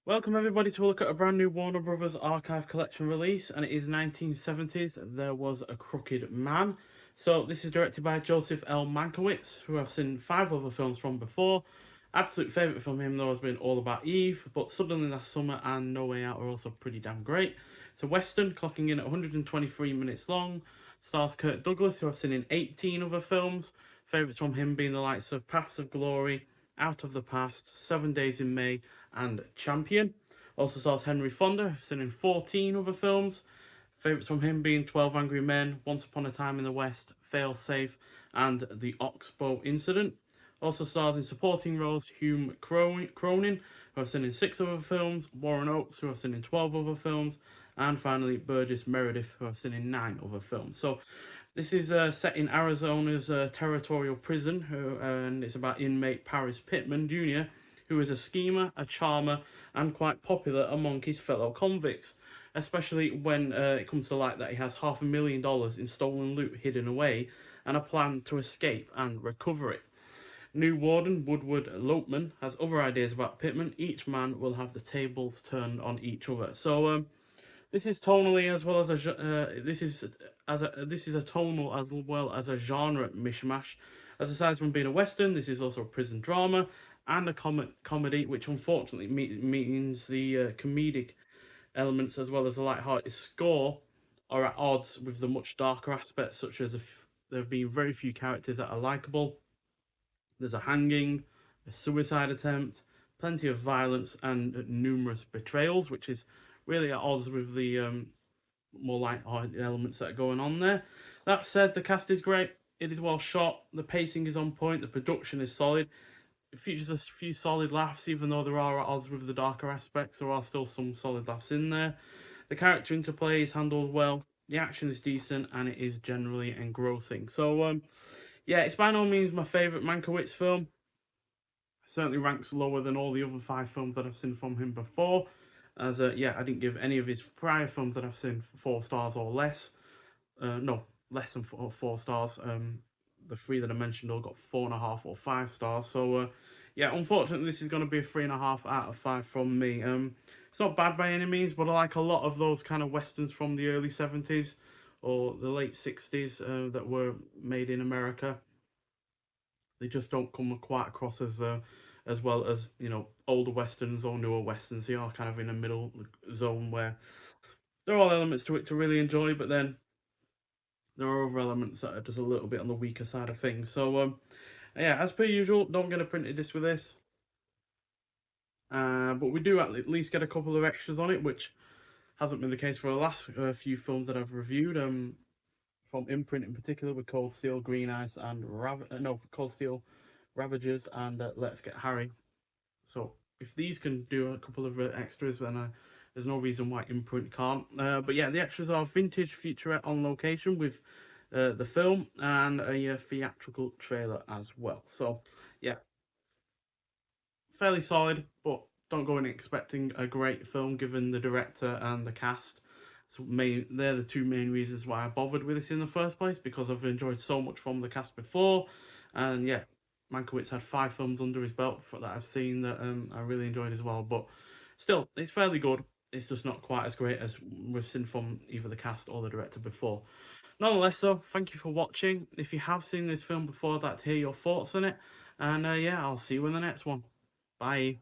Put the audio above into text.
Welcome everybody to a look at a brand new Warner Brothers Archive Collection release, and it is 1970s. There Was a Crooked Man. So this is directed by Joseph L. Mankiewicz, who I've seen 5 other films from before. Absolute favourite from him though has been All About Eve, but Suddenly Last Summer and No Way Out are also pretty damn great. It's a western clocking in at 123 minutes long. Stars Kirk Douglas, who I've seen in 18 other films. Favourites from him being the likes of Paths of Glory, Out of the Past, 7 Days in May, and Champion. Also stars Henry Fonda, seen in 14 other films. Favourites from him being 12 Angry Men, Once Upon a Time in the West, Fail Safe, and The Oxbow Incident. Also stars in supporting roles Hume Cronin, who I've seen in 6 other films, Warren Oates, who I've seen in 12 other films, and finally Burgess Meredith, who I've seen in 9 other films. So this is set in Arizona's territorial prison, and it's about inmate Paris Pittman Jr., who is a schemer, a charmer, and quite popular among his fellow convicts, especially when it comes to light that he has $500,000 in stolen loot hidden away and a plan to escape and recover it. New warden Woodward Lopeman has other ideas about Pittman. Each man will have the tables turned on each other. So this is tonally as well as this is a tonal as well as a genre mishmash. As aside from being a western, this is also a prison drama and a comedy, which unfortunately means the comedic elements as well as the light-hearted score are at odds with the much darker aspects, such as there have been very few characters that are likable. There's a hanging, a suicide attempt, plenty of violence, and numerous betrayals, which is really at odds with the more light-hearted elements that are going on there. That said, the cast is great. It is well shot. The pacing is on point. The production is solid. It features a few solid laughs, even though there are at odds with the darker aspects. There are still some solid laughs in there. The character interplay is handled well. The action is decent, and it is generally engrossing. So, yeah, it's by no means my favourite Mankiewicz film. Certainly ranks lower than all the other 5 films that I've seen from him before. As yeah, I didn't give any of his prior films that I've seen 4 stars or less. No, less than 4 stars. The 3 that I mentioned all got 4.5 or 5 stars. So yeah, unfortunately, this is going to be a 3.5 out of 5 from me. It's not bad by any means, but I like a lot of those kind of westerns from the early 70s or the late 60s that were made in America. They just don't come quite across as well as older westerns or newer westerns. They are kind of in a middle zone where there are all elements to it to really enjoy, but then there are other elements that are just a little bit on the weaker side of things. So yeah, as per usual, don't get a printed disc with this. But we do at least get a couple of extras on it, which hasn't been the case for the last few films that I've reviewed. From Imprint in particular, with Cold Steel, Green Ice, and Cold Steel, Ravagers, and Let's Get Harry. So if these can do a couple of extras, then there's no reason why Imprint can't. But yeah, the extras are vintage featurette on location with the film and a theatrical trailer as well. So yeah, fairly solid, but don't go in expecting a great film given the director and the cast. So they're the 2 main reasons why I bothered with this in the first place, because I've enjoyed so much from the cast before, and yeah, Mankiewicz had 5 films under his belt that I've seen that I really enjoyed as well. But still, it's fairly good. It's just not quite as great as we've seen from either the cast or the director before. Nonetheless, though, thank you for watching. If you have seen this film before, I'd like to hear your thoughts on it. And yeah, I'll see you in the next one. Bye.